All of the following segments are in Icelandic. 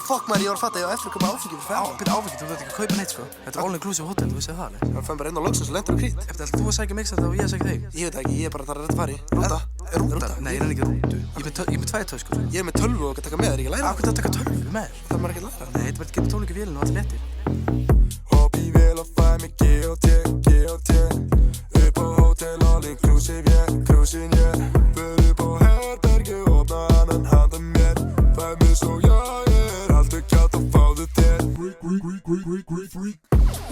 Fuck maður, ég var að fatta, ég var eftir að kaupa áfengi fyrir ferðan. Byrja áfengi, þú þarft ekki að kaupa neitt sko. Þetta er all inclusive hotel, þú vissið það alveg. Það fann bara inn á loksins og lendur á Krít. Eftir að þú að sækja mig þetta og ég að sækja þig. Ég veit ekki, ég er bara þar að rétt fara í. Rúta. Rúta? Nei, ég er ekki rútu. Ég er með 2 töskur. Ég er með 12 og að taka með þér, ekki læra. Af hvernig að taka 12 með? Það er maður ekki að læra. Nei, þetta er bara að geta tónleika vélina og allir léttir. Hopp í vél og fæ mig G.O.T. Upp á hótel all inclusive, yeah, cruising, yeah. För upp á herbergi, opna annan handa mér. Fæ mig svo, ég er alltaf kjátt og fáðu þér. Freak.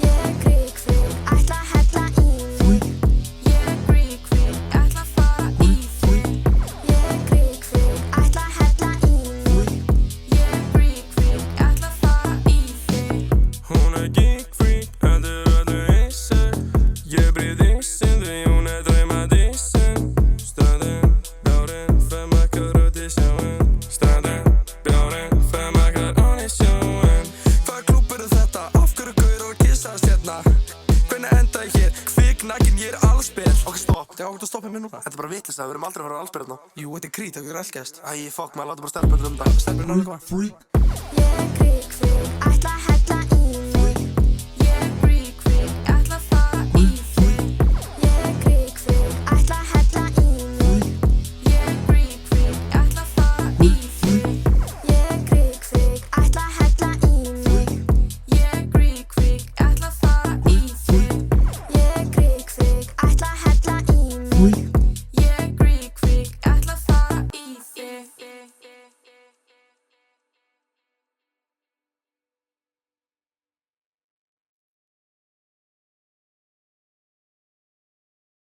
Ég er Greek freak, ætla að hella í mig. Ég er Greek freak, ætla að fara í þig. Ég er Greek freak, ætla að hella í mig. Ég er Greek freak, ætla að fara í þig. Hún er geek freak, heldur öllu eisen. Ég bryð ísinn því hún er draumadísinn. Staðinn, bjárinn, 5 ekkar út í sjóinn. Staðinn, bjárinn, 5 ekkar út í sjóinn. Hvaða klúbb eru þetta? Af hverju gaur og kissast hérna? Hvernig enda ég hér? Kviknakin, ég er allsber. Ok, stopp. Já, þú stoppið mér núna. Þetta er bara vitleysa, við erum aldrei að fara á allsber hérna. Jú, þetta er Krít, það er allgæst. Æ, fuck maður, láta bara stelpur um það. Stelpur náðu koma. Ég er Greek freak, ætla að hella